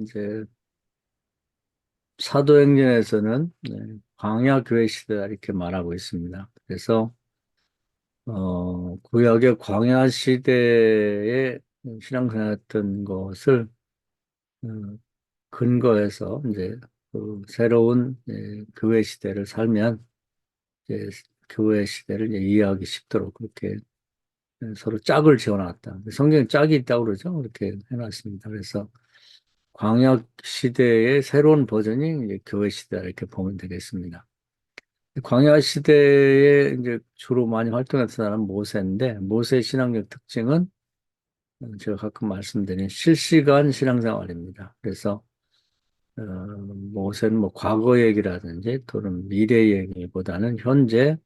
이제 사도행전에서는 광야 교회 시대다 이렇게 말하고 있습니다. 그래서 구약의 광야 시대에 신앙생활했던 것을 어, 근거해서 이제 그 새로운 교회 시대를 살면 이제 교회 시대를 이제 이해하기 쉽도록 그렇게 서로 짝을 지어놨다. 성경에 짝이 있다고 그러죠. 그렇게 해놨습니다. 그래서 광야 시대의 새로운 버전이 이제 교회 시대 이렇게 보면 되겠습니다. 광야 시대에 이제 주로 많이 활동했던 사람은 모세인데, 모세의 신앙적 특징은 제가 가끔 말씀드린 실시간 신앙생활입니다. 그래서 모세는 뭐 과거 얘기라든지 또는 미래 얘기보다는 현재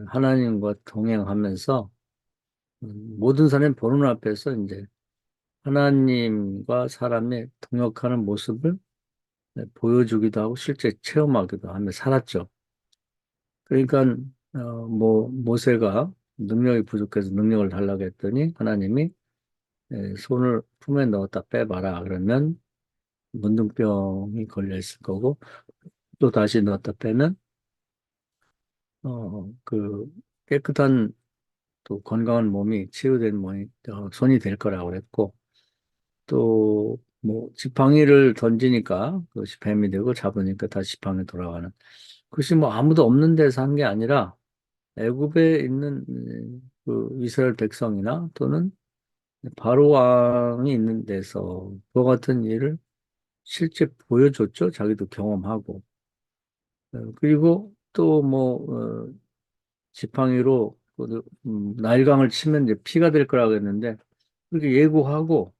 하나님과 동행하면서 모든 사람이 보는 앞에서 이제 하나님과 사람의 동역하는 모습을 보여주기도 하고 실제 체험하기도 하며 살았죠. 그러니까 뭐 모세가 능력이 부족해서 능력을 달라고 했더니 하나님이 손을 품에 넣었다 빼봐라 그러면 문둥병이 걸려 있을 거고 또 다시 넣었다 빼면 그 깨끗한 또 건강한 몸이 치유된 몸이 손이 될 거라고 그랬고 또 뭐 지팡이를 던지니까 그것이 뱀이 되고 잡으니까 다시 지팡이 돌아가는 그것이 뭐 아무도 없는 데서 한 게 아니라 애굽에 있는 그 이스라엘 백성이나 또는 바로 왕이 있는 데서 그와 같은 일을 실제 보여줬죠. 자기도 경험하고. 그리고 또 뭐 지팡이로 나일강을 치면 이제 피가 될 거라고 했는데 그렇게 예고하고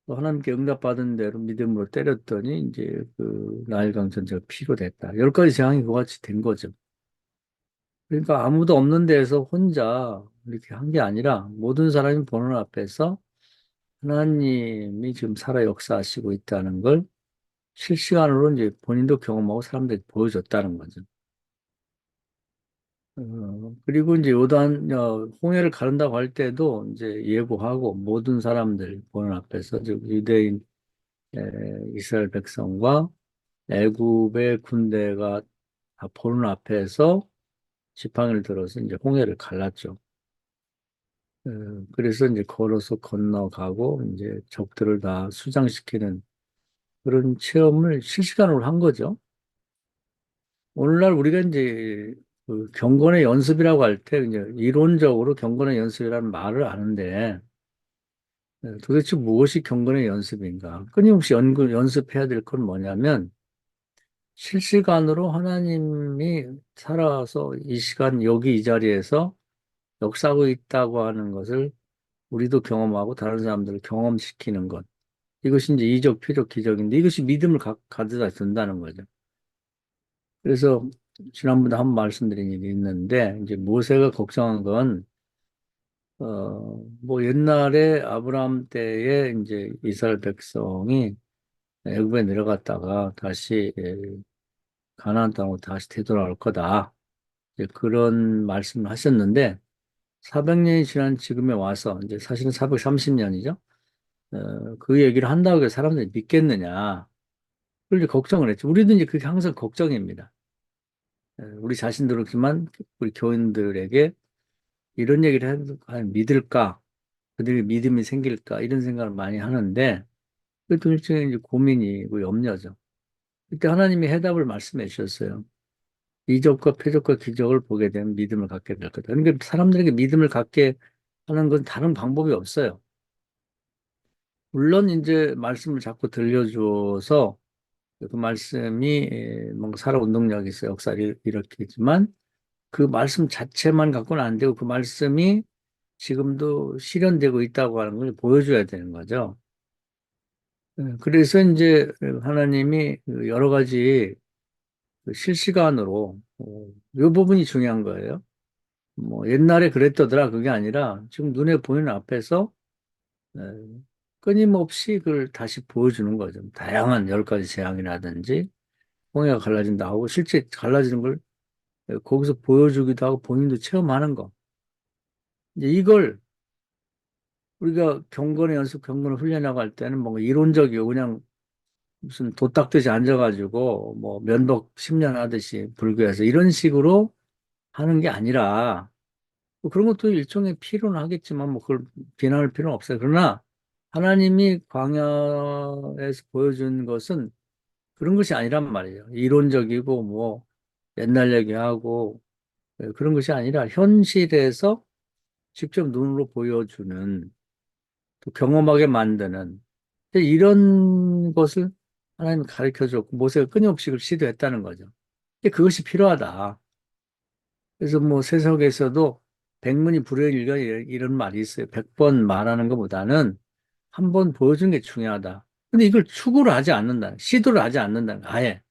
또 하나님께 응답받은 대로 믿음으로 때렸더니 이제 그 나일강 전체가 피로 됐다. 열 가지 재앙이 그같이 된 거죠. 그러니까 아무도 없는 데에서 혼자 이렇게 한 게 아니라 모든 사람이 보는 앞에서 하나님이 지금 살아 역사하시고 있다는 걸 실시간으로 이제 본인도 경험하고 사람들이 보여줬다는 거죠. 그리고 이제 요단, 홍해를 가른다고 할 때도 이제 예고하고 모든 사람들 보는 앞에서 즉 유대인, 에, 이스라엘 백성과 애굽의 군대가 다 보는 앞에서 지팡이를 들어서 이제 홍해를 갈랐죠. 그래서 이제 걸어서 건너가고 이제 적들을 다 수장시키는 그런 체험을 실시간으로 한 거죠. 오늘날 우리가 이제 그 경건의 연습이라고 할 때 이제 이론적으로 경건의 연습이라는 말을 아는데 도대체 무엇이 경건의 연습인가? 끊임없이 연습해야 될 건 뭐냐면 실시간으로 하나님이 살아서 이 시간 여기 이 자리에서 역사하고 있다고 하는 것을 우리도 경험하고 다른 사람들을 경험시키는 것. 이것이 이제 이적, 표적, 기적인데 이것이 믿음을 가져다 준다는 거죠. 그래서 지난번에 한 번 말씀드린 일이 있는데 이제 모세가 걱정한 건 뭐 옛날에 아브라함 때에 이제 이스라엘 백성이 애굽에 내려갔다가 다시 가나안 땅으로 다시 되돌아올 거다. 이제 그런 말씀을 하셨는데 400년이 지난 지금에 와서 이제 사실은 430년이죠. 그 얘기를 한다고 해서 사람들이 믿겠느냐. 그걸 이제 걱정을 했죠. 우리도 이제 그게 항상 걱정입니다. 우리 자신도 그렇지만 우리 교인들에게 이런 얘기를 해도 과연 믿을까? 그들이 믿음이 생길까? 이런 생각을 많이 하는데 그것도 일종의 이제 고민이고 염려죠. 그때 하나님이 해답을 말씀해 주셨어요. 이적과 표적과 기적을 보게 되면 믿음을 갖게 될 거다. 그러니까 사람들에게 믿음을 갖게 하는 건 다른 방법이 없어요. 물론 이제 말씀을 자꾸 들려줘서 그 말씀이 뭔가 살아 운동력이 있어 역사를 일으키지만 그 말씀 자체만 갖고는 안 되고 그 말씀이 지금도 실현되고 있다고 하는 걸 보여줘야 되는 거죠. 그래서 이제 하나님이 그 여러 가지 그 실시간으로 이 부분이 중요한 거예요. 뭐 옛날에 그랬더더라 그게 아니라 지금 눈에 보이는 앞에서 에, 끊임없이 그걸 다시 보여주는 거죠. 다양한 열 가지 재앙이라든지 홍해가 갈라진다 하고 실제 갈라지는 걸 거기서 보여주기도 하고 본인도 체험하는 거. 이제 이걸 우리가 경건의 연습, 경건을 훈련하고 할 때는 뭔가 이론적이고 그냥 무슨 도딱듯이 앉아가지고 뭐 면도ක් 10년 하듯이 불교에서 이런 식으로 하는 게 아니라 뭐 그런 것도 일종의 필요는 하겠지만 뭐 그걸 비난할 필요는 없어요. 그러나 하나님이 광야에서 보여준 것은 그런 것이 아니란 말이에요. 이론적이고 뭐 옛날 얘기하고 그런 것이 아니라 현실에서 직접 눈으로 보여주는 또 경험하게 만드는 이런 것을 하나님이 가르쳐 줬고 모세가 끊임없이 그걸 시도했다는 거죠. 그것이 필요하다. 그래서 뭐 세속에서도 백문이 불여일견 이런 말이 있어요. 100번 말하는 것보다는 한 번 보여주는 게 중요하다. 근데 이걸 추구를 하지 않는다. 시도를 하지 않는다. 아예.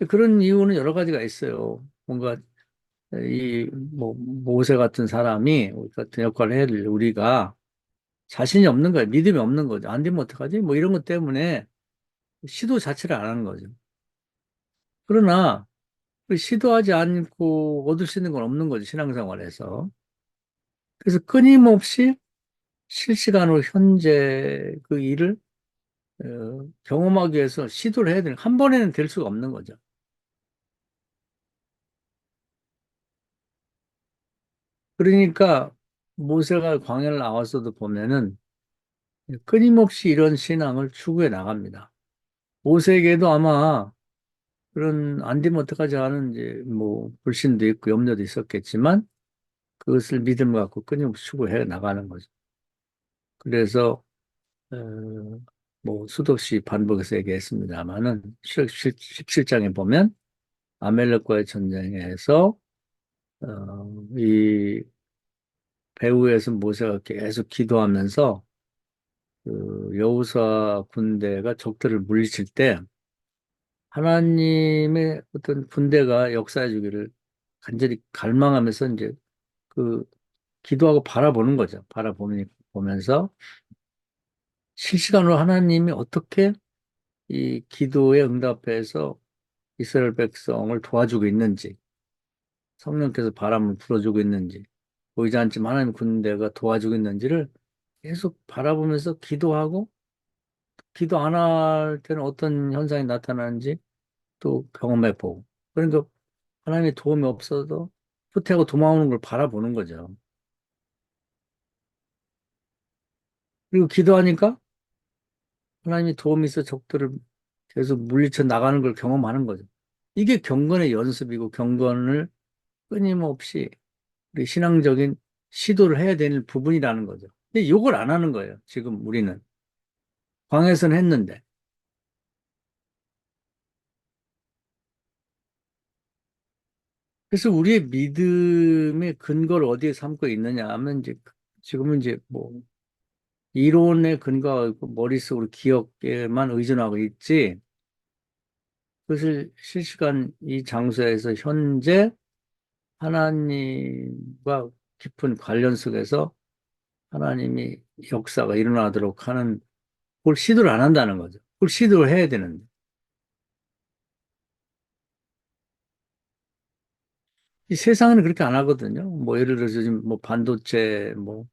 그런 이유는 여러 가지가 있어요. 뭔가 이 뭐 모세 같은 사람이 우리 같은 역할을 해야 될 우리가 자신이 없는 거예요. 믿음이 없는 거죠. 안 되면 어떡하지? 뭐 이런 것 때문에 시도 자체를 안 하는 거죠. 그러나 그 시도하지 않고 얻을 수 있는 건 없는 거죠. 신앙생활에서. 그래서 끊임없이 실시간으로 현재 그 일을 경험하기 위해서 시도를 해야 되는, 한 번에는 될 수가 없는 거죠. 그러니까 모세가 광야를 나와서도 보면은 끊임없이 이런 신앙을 추구해 나갑니다. 모세에게도 아마 그런 안 되면 어떡하지 하는 이제 뭐 불신도 있고 염려도 있었겠지만 그것을 믿음 갖고 끊임없이 추구해 나가는 거죠. 그래서 어, 뭐 수도 없이 반복해서 얘기했습니다만은 십칠장에 보면 아멜렉과의 전쟁에서 이 배후에서 모세가 계속 기도하면서 그 여호수아 군대가 적들을 물리칠 때 하나님의 어떤 군대가 역사해 주기를 간절히 갈망하면서 이제 그 기도하고 바라보는 거죠. 바라보면서 실시간으로 하나님이 어떻게 이 기도에 응답해서 이스라엘 백성을 도와주고 있는지, 성령께서 바람을 불어주고 있는지, 보이지 않지만 하나님 군대가 도와주고 있는지를 계속 바라보면서 기도하고, 기도 안 할 때는 어떤 현상이 나타나는지 또 경험해 보고. 그러니까 하나님의 도움이 없어도 후퇴하고 도망오는 걸 바라보는 거죠. 그리고 기도하니까 하나님이 도움이 있어 적들을 계속 물리쳐 나가는 걸 경험하는 거죠. 이게 경건의 연습이고 경건을 끊임없이 우리 신앙적인 시도를 해야 되는 부분이라는 거죠. 근데 이걸 안 하는 거예요. 지금 우리는. 광야에서는 했는데. 그래서 우리의 믿음의 근거를 어디에 삼고 있느냐 하면 이제 지금은 이제 뭐 이론에 근거하고 있고 머릿속으로 기억에만 의존하고 있지. 그것을 실시간 이 장소에서 현재 하나님과 깊은 관련 속에서 하나님이 역사가 일어나도록 하는 그걸 시도를 안 한다는 거죠. 그걸 시도를 해야 되는데. 이 세상은 그렇게 안 하거든요. 뭐 예를 들어서 지금 뭐 반도체, 뭐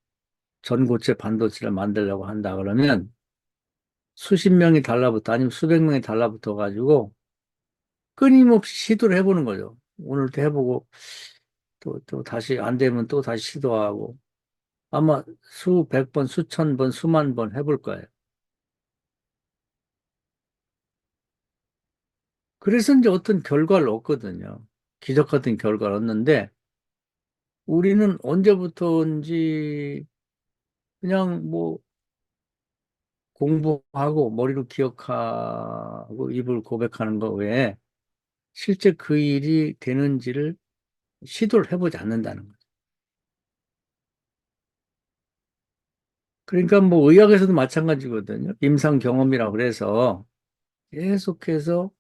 전고체 반도체를 만들려고 한다 그러면 수십 명이 달라붙어 아니면 수백 명이 달라붙어 가지고 끊임없이 시도를 해보는 거죠. 오늘도 해보고 또 다시 안 되면 또 다시 시도하고 아마 수백 번, 수천 번, 수만 번 해볼 거예요. 그래서 이제 어떤 결과를 얻거든요. 기적 같은 결과를 얻는데 우리는 언제부터인지 그냥 뭐 공부하고 머리로 기억하고 입을 고백하는 거 외에 실제 그 일이 되는지를 시도를 해보지 않는다는 거죠. 그러니까 뭐 의학에서도 마찬가지거든요. 임상 경험이라고 그래서 계속해서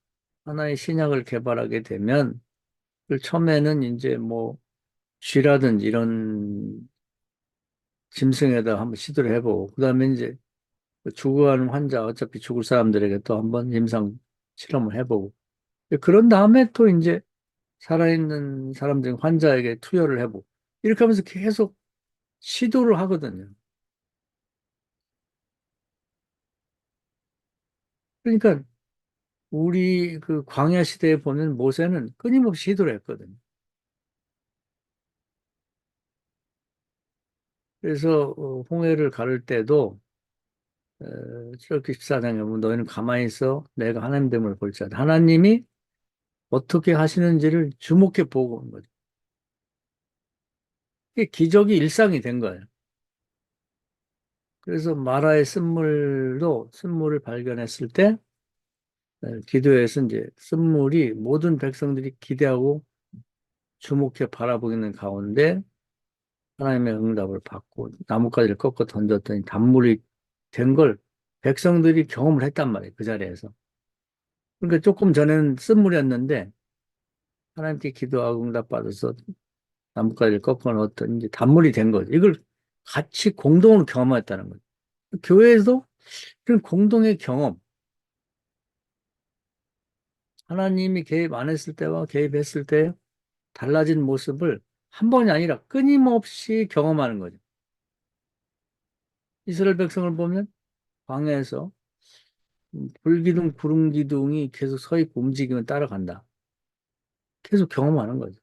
하나의 신약을 개발하게 되면 그 처음에는 이제 뭐 쥐라든지 이런 짐승에다 한번 시도를 해보고 그다음에 이제 죽어가는 환자 어차피 죽을 사람들에게 또 한번 임상 실험을 해보고 그런 다음에 또 이제 살아있는 사람들 환자에게 투여를 해보고 이렇게 하면서 계속 시도를 하거든요. 그러니까 우리 그 광야 시대에 보면 모세는 끊임없이 기도를 했거든요. 그래서 홍해를 가를 때도 출애굽기 14장에 보면 너희는 가만히 있어 내가 하나님 됨을 볼지어다. 하나님이 어떻게 하시는지를 주목해 보고 온 거죠. 이게 기적이 일상이 된 거예요. 그래서 마라의 쓴물을 발견했을 때 기도에서 이제 쓴물이 모든 백성들이 기대하고 주목해 바라보고 있는 가운데 하나님의 응답을 받고 나뭇가지를 꺾어 던졌더니 단물이 된 걸 백성들이 경험을 했단 말이에요. 그 자리에서. 그러니까 조금 전에는 쓴물이었는데 하나님께 기도하고 응답받아서 나뭇가지를 꺾어 넣었더니 이제 단물이 된 거죠. 이걸 같이 공동으로 경험했다는 거죠. 교회에서 그런 공동의 경험, 하나님이 개입 안 했을 때와 개입했을 때 달라진 모습을 한 번이 아니라 끊임없이 경험하는 거죠. 이스라엘 백성을 보면 광야에서 불기둥, 구름기둥이 계속 서 있고 움직이면 따라간다. 계속 경험하는 거죠.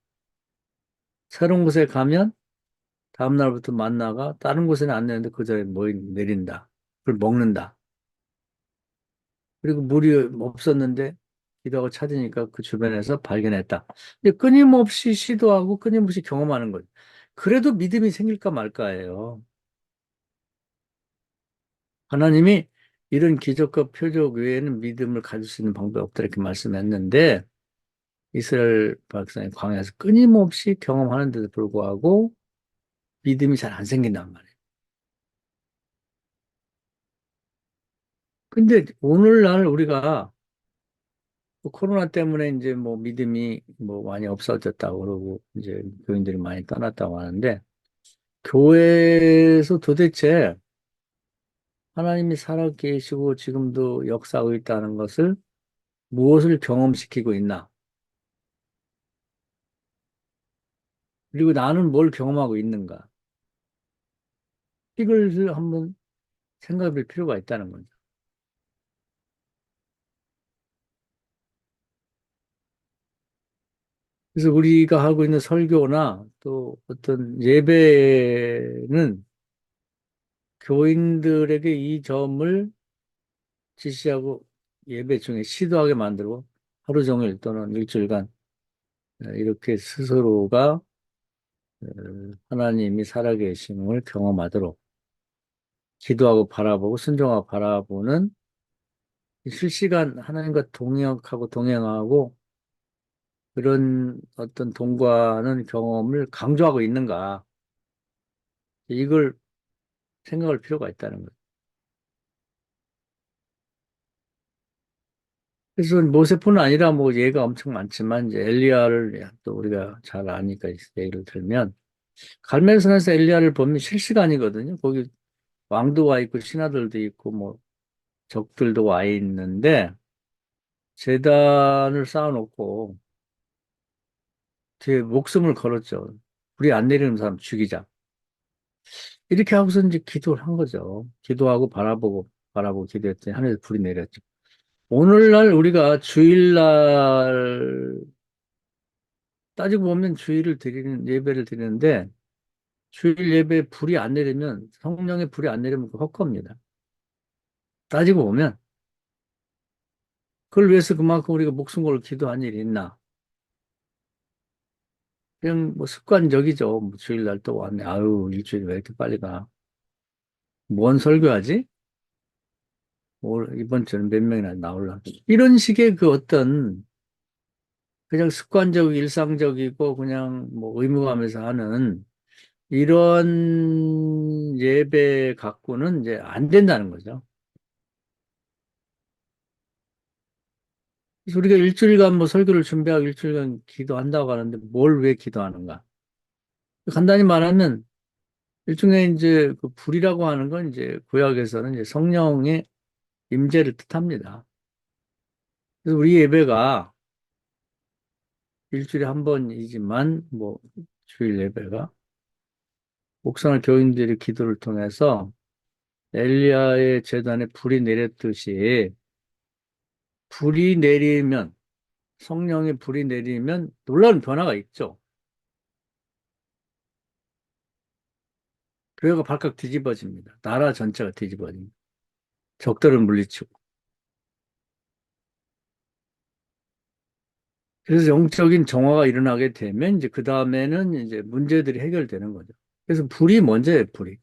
새로운 곳에 가면 다음 날부터 만나가 다른 곳에는 안 내는데 그 자리에 내린다. 그걸 먹는다. 그리고 물이 없었는데 기도하고 찾으니까 그 주변에서 발견했다. 근데 끊임없이 시도하고 끊임없이 경험하는 거죠. 그래도 믿음이 생길까 말까예요. 하나님이 이런 기적과 표적 외에는 믿음을 가질 수 있는 방법이 없다 이렇게 말씀했는데 이스라엘 백성이 광야에서 끊임없이 경험하는데도 불구하고 믿음이 잘 안 생긴단 말이에요. 근데 오늘날 우리가 뭐 코로나 때문에 이제 뭐 믿음이 뭐 많이 없어졌다고 그러고 이제 교인들이 많이 떠났다고 하는데 교회에서 도대체 하나님이 살아 계시고 지금도 역사하고 있다는 것을 무엇을 경험시키고 있나? 그리고 나는 뭘 경험하고 있는가? 이걸 한번 생각해 볼 필요가 있다는 거죠. 그래서 우리가 하고 있는 설교나 또 어떤 예배는 교인들에게 이 점을 지시하고 예배 중에 시도하게 만들고 하루 종일 또는 일주일간 이렇게 스스로가 하나님이 살아계심을 경험하도록 기도하고 바라보고 순종하고 바라보는 실시간 하나님과 동역하고 동행하고 그런 어떤 동거하는 경험을 강조하고 있는가 이걸 생각할 필요가 있다는 거예요. 그래서 모세뿐 아니라 뭐 예가 엄청 많지만 이제 엘리야를 또 우리가 잘 아니까 예를 들면 갈멜산에서 엘리야를 보면 실시간이거든요. 거기 왕도 와 있고 신하들도 있고 뭐 적들도 와 있는데 제단을 쌓아놓고 뒤에 목숨을 걸었죠. 불이 안 내리는 사람 죽이자. 이렇게 하고서 이제 기도를 한 거죠. 기도하고 바라보고 기도했더니 하늘에서 불이 내렸죠. 오늘날 우리가 주일날 따지고 보면 예배를 드리는데 주일 예배에 불이 안 내리면 성령의 불이 안 내리면 그 헛겁니다. 따지고 보면 그걸 위해서 그만큼 우리가 목숨 걸고 기도한 일이 있나? 그냥 뭐 습관적이죠. 뭐 주일날 또 왔네. 아유, 일주일이 왜 이렇게 빨리 가? 뭔 설교하지? 이번 주는 몇 명이나 나올라. 이런 식의 그 어떤 그냥 습관적, 일상적이고 그냥 뭐 의무감에서 하는 이런 예배 갖고는 이제 안 된다는 거죠. 그래서 우리가 일주일간 뭐 설교를 준비하고 일주일간 기도한다고 하는데 뭘 왜 기도하는가? 간단히 말하면 일종의 이제 그 불이라고 하는 건 이제 구약에서는 이제 성령의 임재를 뜻합니다. 그래서 우리 예배가 일주일에 한 번이지만 뭐 주일 예배가 목사나 교인들이 기도를 통해서 엘리야의 제단에 불이 내렸듯이 불이 내리면, 성령의 불이 내리면 놀라운 변화가 있죠. 교회가 발칵 뒤집어집니다. 나라 전체가 뒤집어집니다. 적들을 물리치고. 그래서 영적인 정화가 일어나게 되면 이제 그 다음에는 이제 문제들이 해결되는 거죠. 그래서 불이 먼저예요, 불이.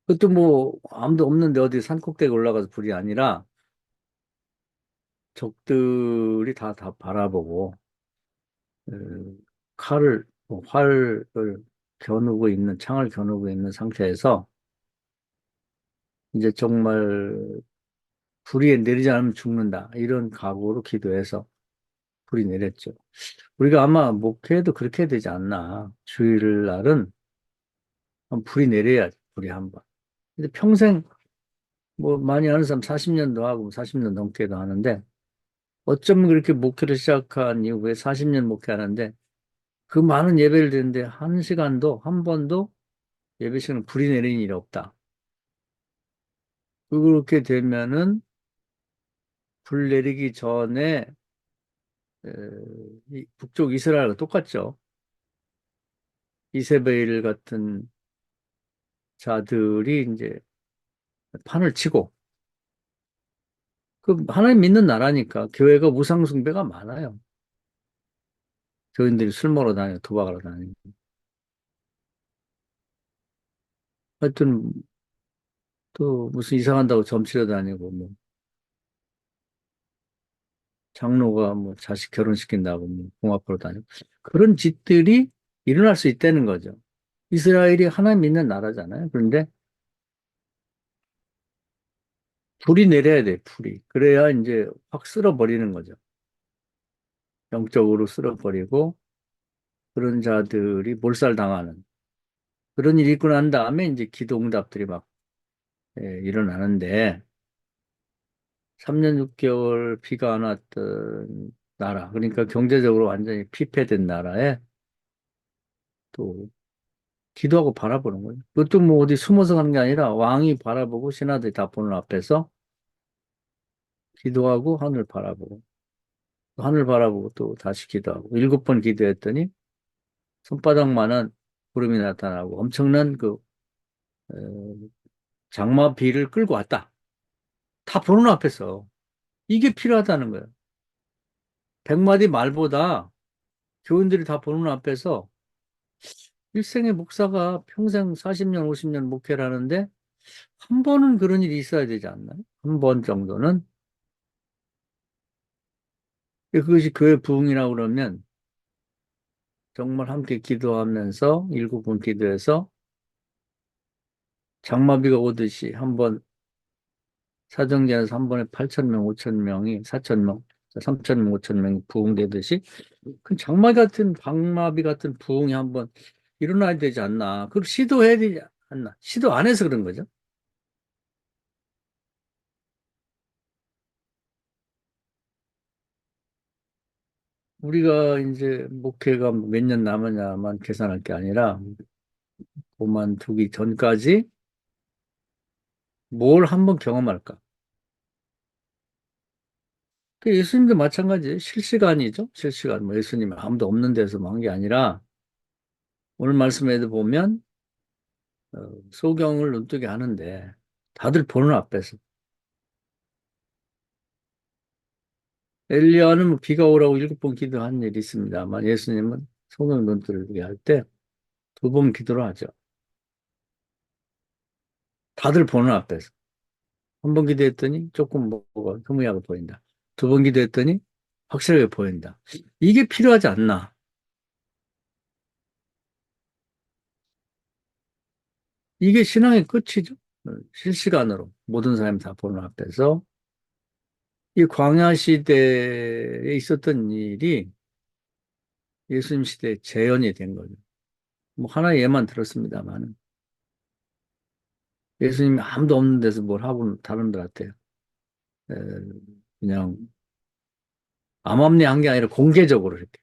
그것도 뭐 아무도 없는데 어디 산꼭대기 올라가서 불이 아니라 적들이 다 바라보고 칼을 활을 겨누고 있는 창을 겨누고 있는 상태에서 이제 정말 불이 내리지 않으면 죽는다 이런 각오로 기도해서 불이 내렸죠. 우리가 아마 목회도 그렇게 되지 않나. 주일날은 불이 내려야지 불이 한 번. 근데 평생 뭐 많이 하는 사람 40년도 하고 40년 넘게도 하는데 어쩌면 그렇게 목회를 시작한 이후에 40년 목회하는데 그 많은 예배를 드는데 한 시간도 한 번도 예배 시간에 불이 내리는 일이 없다. 그렇게 되면은 불 내리기 전에 에, 북쪽 이스라엘과 똑같죠. 이세벨 같은 자들이 이제 판을 치고 그 하나님 믿는 나라니까 교회가 우상 숭배가 많아요. 교인들이 술 먹으러 다니고 도박하러 다니고. 하여튼 또 무슨 이상한다고 점치러 다니고 뭐 장로가 뭐 자식 결혼시킨다고 뭐 공화포로 다니고 그런 짓들이 일어날 수 있다는 거죠. 이스라엘이 하나님 믿는 나라잖아요. 그런데 불이 내려야 돼, 불이. 그래야 이제 확 쓸어버리는 거죠. 영적으로 쓸어버리고 그런 자들이 몰살당하는 그런 일이 있고 난 다음에 이제 기도응답들이 막 일어나는데 3년 6개월 비가 안 왔던 나라, 그러니까 경제적으로 완전히 피폐된 나라에 또 기도하고 바라보는 거예요. 그것도 뭐 어디 숨어서 가는 게 아니라 왕이 바라보고 신하들이 다 보는 앞에서 기도하고 하늘 바라보고 또 하늘 바라보고 또 다시 기도하고 7번 기도했더니 손바닥만한 구름이 나타나고 엄청난 그 어, 장마 비를 끌고 왔다. 다 보는 앞에서 이게 필요하다는 거예요. 100마디 말보다 교인들이 다 보는 앞에서 일생의 목사가 평생 40년, 50년 목회를 하는데 한 번은 그런 일이 있어야 되지 않나요? 한 번 정도는. 그것이 교회 부흥이라고 그러면 정말 함께 기도하면서 7번 기도해서 장마비가 오듯이 한 번 사정제에서 한 번에 8천 명, 5천 명이 4천 명, 3천 명, 5천 명이 부흥되듯이 그 장마 같은 방마비 같은 부흥이 한번 일어나야 되지 않나. 그걸 시도해야 되지 않나. 시도 안 해서 그런 거죠. 우리가 이제 목회가 몇 년 남았냐만 계산할 게 아니라 그만두기 전까지 뭘 한번 경험할까? 그 예수님도 마찬가지예요. 실시간이죠. 실시간. 뭐 예수님 아무도 없는 데서 뭐 한 게 아니라 오늘 말씀에도 보면 소경을 눈뜨게 하는데 다들 보는 앞에서 엘리야는 뭐 비가 오라고 7번 기도한 일이 있습니다만 예수님은 소경 눈뜨게 할 때 2번 기도를 하죠. 다들 보는 앞에서. 한 번 기도했더니 조금 뭐가 흐무약을 보인다. 2번 기도했더니 확실하게 보인다. 이게 필요하지 않나. 이게 신앙의 끝이죠. 실시간으로 모든 사람이 다 보는 앞에서 이 광야 시대에 있었던 일이 예수님 시대에 재현이 된 거죠. 뭐 하나의 예만 들었습니다만 예수님이 아무도 없는 데서 뭘 하고는 다른들한테 에, 그냥 암암리한 게 아니라 공개적으로 이렇게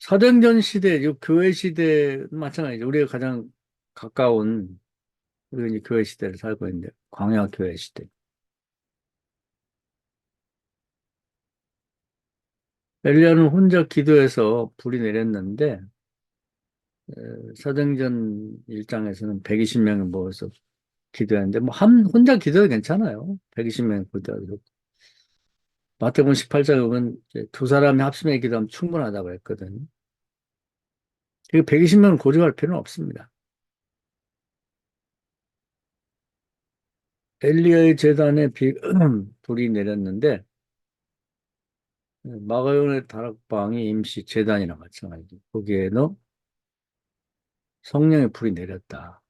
사도행전 시대, 요 교회 시대 마찬가지죠. 우리가 가장 가까운 우리가 이제 교회 시대를 살고 있는데 광야 교회 시대. 엘리야는 혼자 기도해서 불이 내렸는데 사도행전 1장에서는 120명이 모여서 기도했는데 뭐 한 혼자 기도해도 괜찮아요. 120명이 기도해도. 마태복음 18장에 보면 이제 두 사람이 합심해 기도하면 충분하다고 했거든요. 그 120명을 고집할 필요는 없습니다. 엘리야의 제단에 불이 내렸는데 마가용의 다락방이 임시 제단이랑 마찬가지죠. 거기에는 성령의 불이 내렸다.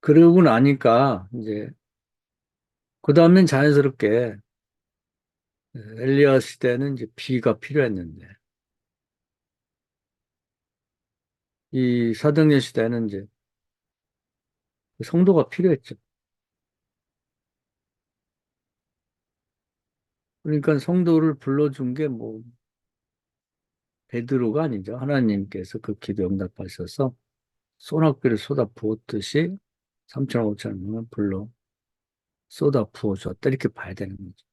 그러고 나니까 이제 그 다음엔 자연스럽게 엘리야 시대는 이제 비가 필요했는데 이 사도행전 시대는 이제 성도가 필요했죠. 그러니까 성도를 불러준 게 뭐 베드로가 아니죠. 하나님께서 그 기도 응답하셔서 소낙비를 쏟아 부었듯이 3천 5천 명을 불러 쏟아 부어줬다 이렇게 봐야 되는 거죠.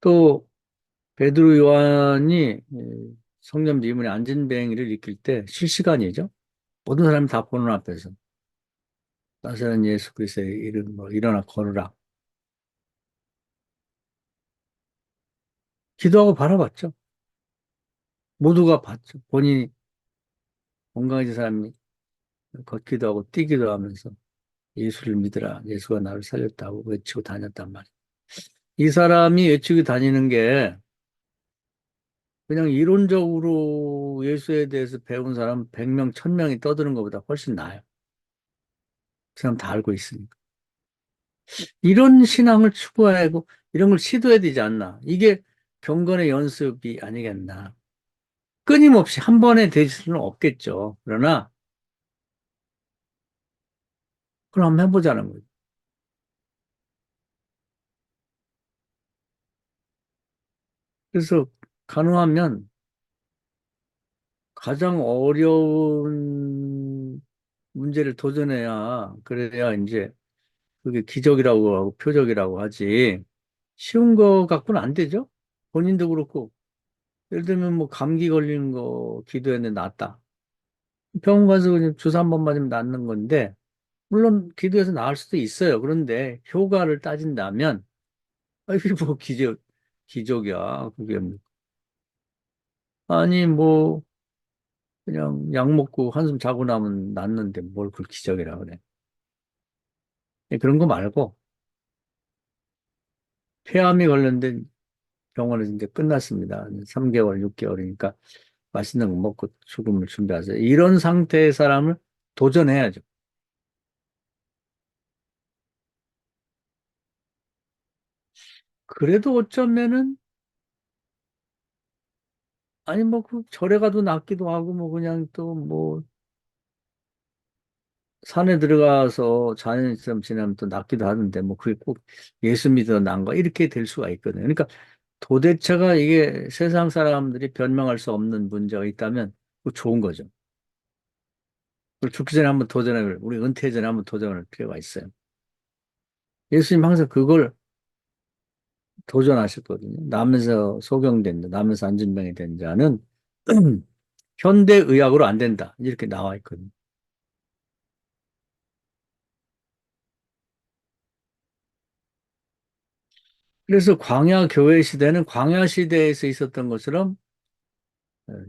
또 베드로 요한이 성령 미문의 안진뱅이를 일으킬 때 실시간이죠. 모든 사람이 다 보는 앞에서 나사렛 예수 그리스도의 이름 뭐 일어나 걸으라 기도하고 바라봤죠. 모두가 봤죠. 본인이 건강해진 사람이 걷기도 하고 뛰기도 하면서 예수를 믿으라. 예수가 나를 살렸다고 외치고 다녔단 말이에요. 이 사람이 외치고 다니는 게 그냥 이론적으로 예수에 대해서 배운 사람 100명, 1000명이 떠드는 것보다 훨씬 나아요. 그 사람 다 알고 있으니까. 이런 신앙을 추구하고 이런 걸 시도해야 되지 않나. 이게 경건의 연습이 아니겠나. 끊임없이 한 번에 될 수는 없겠죠. 그러나 그럼 한번 해보자는 거죠. 그래서 가능하면 가장 어려운 문제를 도전해야 그래야 이제 그게 기적이라고 하고 표적이라고 하지. 쉬운 거 갖고는 안 되죠? 본인도 그렇고. 예를 들면 뭐 감기 걸리는 거 기도했는데 낫다. 병원 가서 그냥 주사 한 번 맞으면 낫는 건데, 물론 기도해서 나을 수도 있어요. 그런데 효과를 따진다면, 아, 이게 뭐 기적이야. 그게 뭐. 아니, 뭐, 그냥 약 먹고 한숨 자고 나면 낫는데 뭘 그걸 기적이라 그래. 그런 거 말고, 폐암이 관련된 병원에서 이제 끝났습니다. 3개월, 6개월이니까 맛있는 거 먹고 죽음을 준비하세요. 이런 상태의 사람을 도전해야죠. 그래도 어쩌면은, 아니, 뭐, 그 절에 가도 낫기도 하고, 뭐, 그냥 또 뭐, 산에 들어가서 자연스럼 지나면 또 낫기도 하는데, 뭐, 그게 꼭 예수 믿어 난 거, 이렇게 될 수가 있거든요. 그러니까 도대체가 이게 세상 사람들이 변명할 수 없는 문제가 있다면, 그거 좋은 거죠. 그리고 죽기 전에 한번 우리 은퇴 전에 한번 도전할 필요가 있어요. 예수님 항상 그걸 도전하셨거든요. 남에서 소경된, 남에서 안진병이 된 자는 현대 의학으로 안 된다. 이렇게 나와 있거든요. 그래서 광야 교회 시대는 광야 시대에서 있었던 것처럼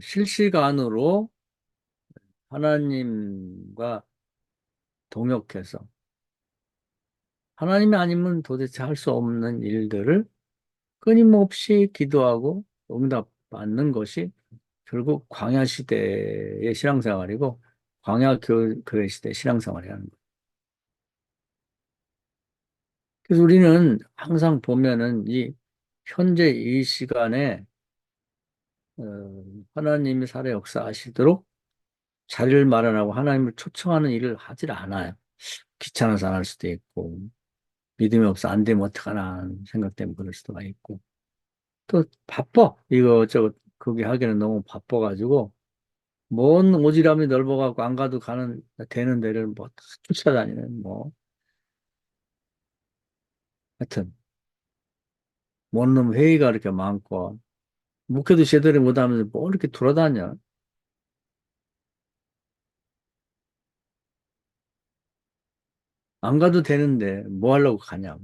실시간으로 하나님과 동역해서 하나님이 아니면 도대체 할 수 없는 일들을 끊임없이 기도하고 응답받는 것이 결국 광야 시대의 신앙생활이고 광야 교회 시대 신앙생활이라는 거예요. 그래서 우리는 항상 보면은 이 현재 이 시간에 어, 하나님이 살아 역사하시도록 자리를 마련하고 하나님을 초청하는 일을 하질 않아요. 귀찮아서 안 할 수도 있고. 믿음이 없어. 안 되면 어떡하나 하는 생각 때문에 그럴 수도 있고. 또 바빠. 이거 저거 거기 하기는 너무 바빠가지고 뭔 오지랖이 넓어갖고 안 가도 가는 되는 데를 뭐 쫓아다니는 뭐 하여튼 뭔 놈 회의가 이렇게 많고 목회도 제대로 못하면서 뭐 이렇게 돌아다녀. 안 가도 되는데 뭐 하려고 가냐고.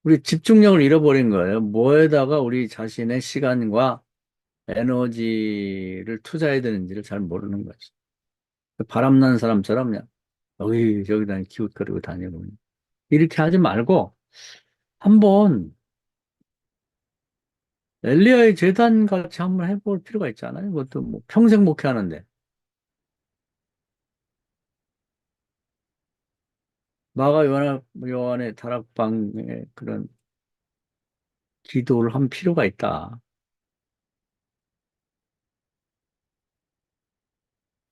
우리 집중력을 잃어버린 거예요. 뭐에다가 우리 자신의 시간과 에너지를 투자해야 되는지를 잘 모르는 거지. 바람난 사람처럼 그냥 여기 저기다 기웃거리고 다니고 이렇게 하지 말고 한번 엘리야의 재단 같이 한번 해볼 필요가 있잖아요. 그것도 뭐 평생 목회하는데 마가 요한의 다락방에 그런 기도를 한 필요가 있다.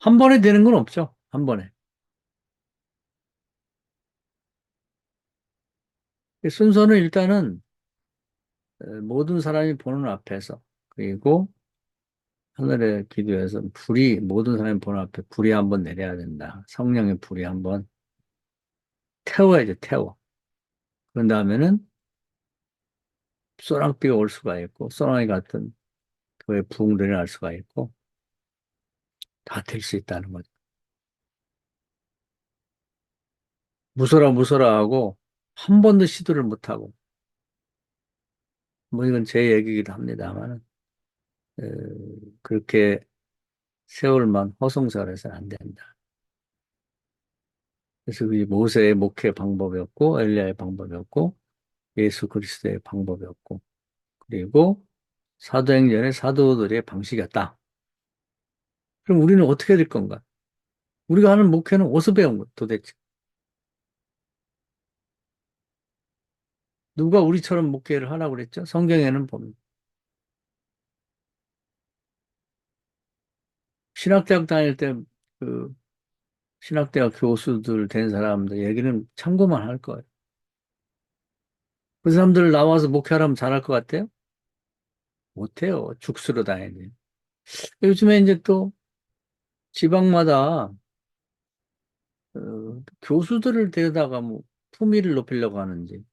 한 번에 되는 건 없죠. 한 번에. 순서는 일단은 모든 사람이 보는 앞에서 그리고 하늘의 기도에서 불이 모든 사람이 보는 앞에 불이 한번 내려야 된다. 성령의 불이 한번 태워야죠. 태워. 그런 다음에는 소낙비가 올 수가 있고 소나기 같은 그의 부흥들이 날 수가 있고 다 될 수 있다는 거죠. 무서라 무서라 하고 한 번도 시도를 못 하고 뭐 이건 제 얘기이기도 합니다만 그렇게 세월만 허송세월해서는 안 된다. 그래서 그 모세의 목회 방법이었고 엘리야의 방법이었고 예수 그리스도의 방법이었고 그리고 사도행전의 사도들의 방식이었다. 그럼 우리는 어떻게 될 건가? 우리가 하는 목회는 어디서 배운 거 도대체? 누가 우리처럼 목회를 하라고 그랬죠? 성경에는 보면 신학대학 다닐 때 그 신학대학 교수들 된 사람들 얘기는 참고만 할 거예요. 그 사람들 나와서 목회하라면 잘할 것 같아요? 못해요. 죽수로 다니지. 요즘에 이제 또 지방마다 교수들을 데려다가 뭐 품위를 높이려고 하는지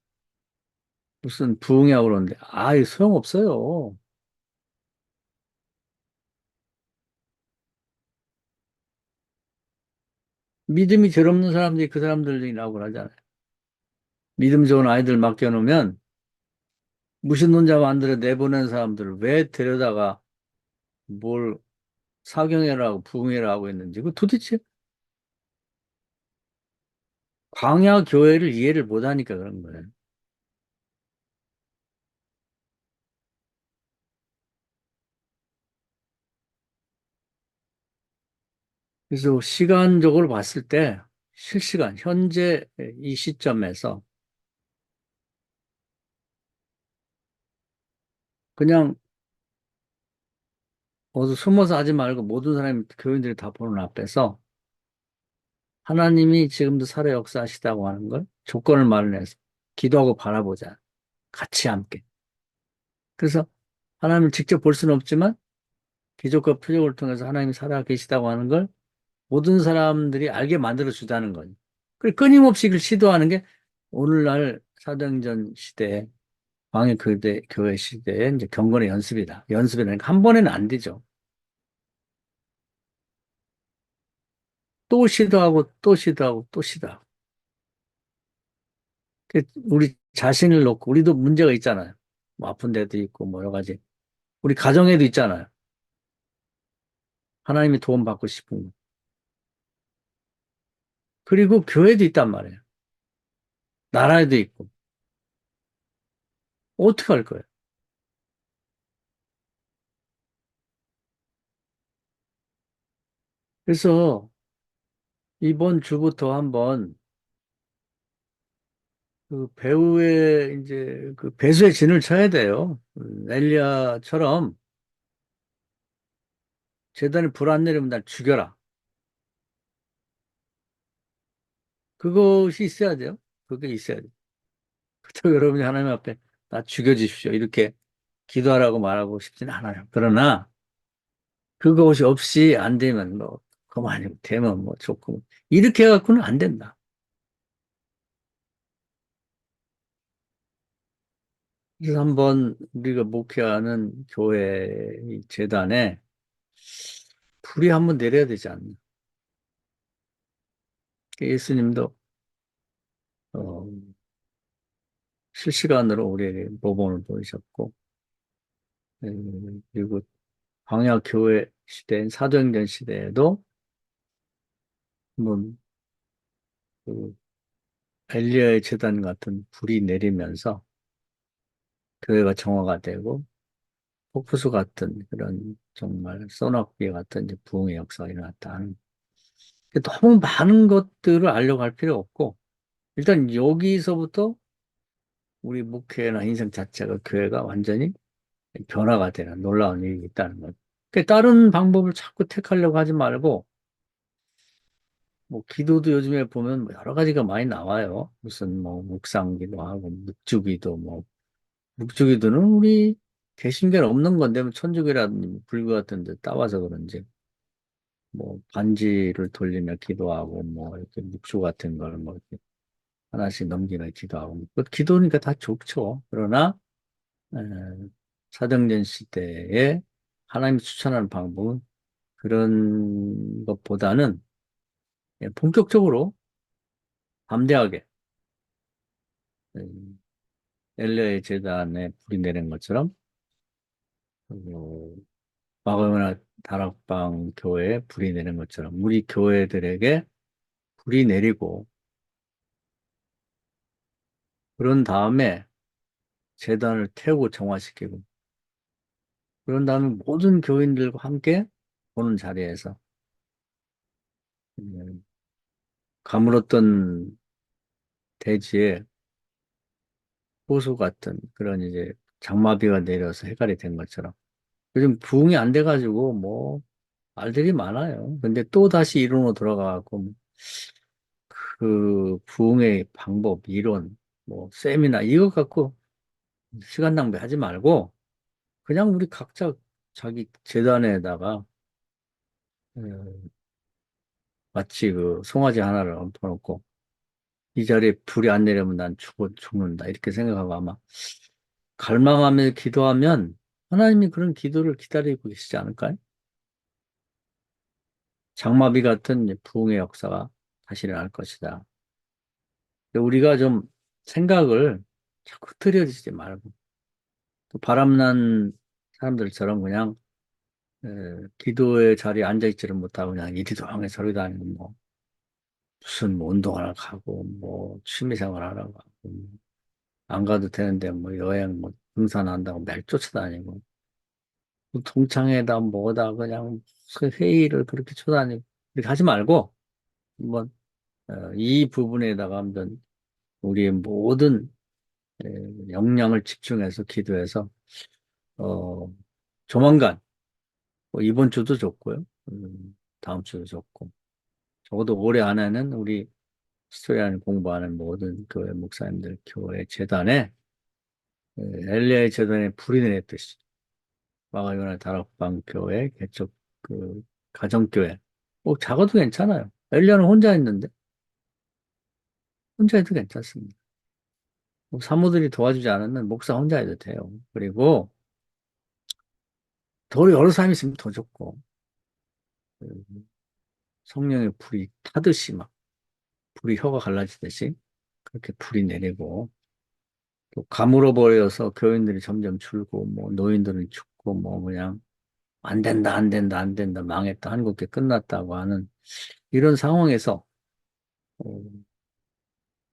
무슨 부흥회하고 그러는데 아예 소용없어요. 믿음이 제일 없는 사람들이 그 사람들이라고 하잖아요. 믿음 좋은 아이들 맡겨놓으면 무신론자 만들어 내보낸 사람들을 왜 데려다가 뭘 사경회라고 부흥회라고 했는지 그 도대체 광야 교회를 이해를 못하니까 그런 거예요. 그래서 시간적으로 봤을 때 실시간 현재 이 시점에서 그냥 어디 숨어서 하지 말고 모든 사람이 교인들이 다 보는 앞에서 하나님이 지금도 살아 역사하시다고 하는 걸 조건을 마련해서 기도하고 바라보자. 같이 함께. 그래서 하나님을 직접 볼 수는 없지만 기적과 표적을 통해서 하나님이 살아 계시다고 하는 걸 모든 사람들이 알게 만들어 주자는 거죠. 그리고 끊임없이 그걸 시도하는 게 오늘날 사도행전 시대에 광해교회 교회 시대의 이제 경건의 연습이다. 연습이라는 한 번에는 안 되죠. 또 시도하고 또 시도하고 또 시도하고. 우리 자신을 놓고 우리도 문제가 있잖아요. 뭐 아픈 데도 있고 뭐 여러 가지. 우리 가정에도 있잖아요. 하나님의 도움 받고 싶은 거. 그리고 교회도 있단 말이에요. 나라에도 있고. 어떻게 할 거예요? 그래서 이번 주부터 한번 그 배우의 이제 그 배수의 진을 쳐야 돼요. 엘리야처럼 재단에 불 안 내리면 날 죽여라. 그것이 있어야 돼요. 그게 있어야 돼요. 그렇다고 여러분이 하나님 앞에 나 죽여주십시오. 이렇게 기도하라고 말하고 싶진 않아요. 그러나 그것이 없이 안 되면 뭐, 그만이 되면 뭐 좋고. 이렇게 해갖고는 안 된다. 그래서 한번 우리가 목회하는 교회 이 재단에 불이 한번 내려야 되지 않나. 예수님도 어, 실시간으로 우리에게 모범을 보이셨고, 그리고 광야 교회 시대인 사도행전 시대에도 한번 그 엘리야의 재단 같은 불이 내리면서 교회가 정화가 되고 폭포수 같은 그런 정말 소낙비 같은 이제 부흥의 역사가 일어났다 하는. 너무 많은 것들을 알려고 할 필요 없고 일단 여기서부터 우리 목회나 인생 자체가 교회가 완전히 변화가 되는 놀라운 일이 있다는 거죠. 다른 방법을 자꾸 택하려고 하지 말고 뭐 기도도 요즘에 보면 뭐 여러 가지가 많이 나와요. 무슨 뭐 묵상기도 하고 묵주기도 뭐 묵주기도는 우리 개신교는 없는 건데 뭐 천주교라든지 뭐 불교 같은 데 따와서 그런지 뭐 반지를 돌리며 기도하고 뭐 이렇게 묵주 같은 걸 뭐 이렇게 하나씩 넘기며 기도하고 그 기도니까 다 좋죠. 그러나 에, 사도행전 시대에 하나님이 추천하는 방법은 그런 것보다는 본격적으로 담대하게 음, 엘리야의 재단에 불이 내린 것처럼 어, 마가요나 다락방 교회에 불이 내린 것처럼 우리 교회들에게 불이 내리고 그런 다음에 재단을 태우고 정화시키고 그런 다음에 모든 교인들과 함께 보는 자리에서 음, 가물었던 대지에 호수 같은 그런 이제 장마비가 내려서 해갈이 된 것처럼 요즘 부흥이 안 돼가지고 뭐 말들이 많아요. 근데 또 다시 이론으로 돌아가고 그 부흥의 방법, 이론, 뭐 세미나 이거 갖고 시간 낭비하지 말고 그냥 우리 각자 자기 재단에다가 어, 마치 그 송아지 하나를 얹어놓고 이 자리에 불이 안 내려면 난 죽는다 이렇게 생각하고 아마 갈망하며 기도하면 하나님이 그런 기도를 기다리고 계시지 않을까요? 장마비 같은 이제 부흥의 역사가 다시 일어날 것이다. 근데 우리가 좀 생각을 자꾸 흐트러지지 말고 또 바람난 사람들처럼 그냥 기도의 자리에 앉아있지를 못하고 그냥 이리도 하고 저리도 아니고 뭐 무슨 뭐 운동하러 가고 뭐 취미생활 하러 가고 뭐안 가도 되는데 뭐 여행 뭐 등산한다고 매일 쫓아다니고 뭐 동창회다 뭐다 그냥 그 회의를 그렇게 쫓아다니고 이렇게 하지 말고 한번 이 부분에다가 한번 우리의 모든 역량을 집중해서 기도해서 어 조만간 뭐 이번 주도 좋고요. 다음 주도 좋고 적어도 올해 안에는 우리 스토리안을 공부하는 모든 교회 목사님들 교회 재단에 엘리야의 재단에 불이 내렸듯이 마가요나 다락방 교회 개척 그 가정교회 뭐 작아도 괜찮아요. 엘리야는 혼자 있는데 혼자 해도 괜찮습니다. 뭐 사모들이 도와주지 않으면 목사 혼자 해도 돼요. 그리고 더 여러 사람이 있으면 더 좋고 그 성령의 불이 타듯이 막 불이 혀가 갈라지듯이 그렇게 불이 내리고 또 가물어 버려서 교인들이 점점 줄고 뭐 노인들은 죽고 뭐 그냥 안 된다 안 된다 안 된다 망했다 한국에 끝났다고 하는 이런 상황에서 어,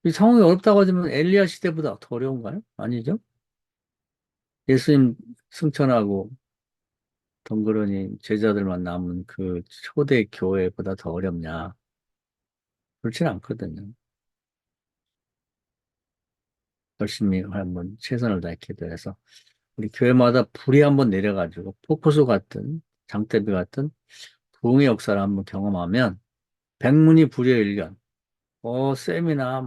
이 상황이 어렵다고 하지만 엘리야 시대보다 더 어려운가요? 아니죠? 예수님 승천하고 덩그러니 제자들만 남은 그 초대 교회보다 더 어렵냐? 그렇진 않거든요. 열심히 한번 최선을 다해 기도해서 우리 교회마다 불이 한번 내려가지고 폭포수 같은 장대비 같은 부흥의 역사를 한번 경험하면 백문이 불여일견 세미나,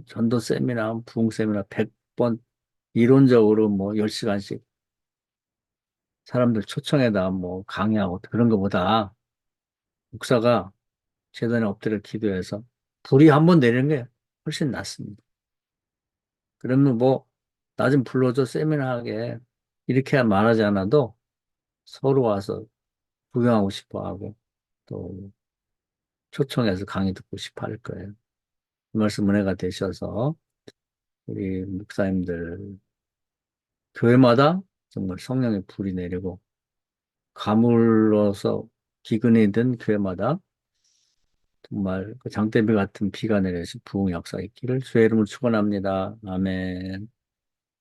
전도 세미나, 부흥 세미나 100번 이론적으로 10시간씩 사람들 초청해다 강의하고 그런 것보다 목사가 제단에 엎드려 기도해서 불이 한 번 내리는 게 훨씬 낫습니다. 그러면 나 좀 불러줘, 세미나 하게. 이렇게 말하지 않아도 서로 와서 구경하고 싶어 하고 또 초청해서 강의 듣고 싶어 할 거예요. 그 말씀 은혜가 되셔서 우리 목사님들 교회마다 정말 성령의 불이 내리고 가물러서 기근이 든 교회마다 정말 그 장대비 같은 비가 내려서 부흥 역사 있기를 주의 이름으로 축원합니다. 아멘.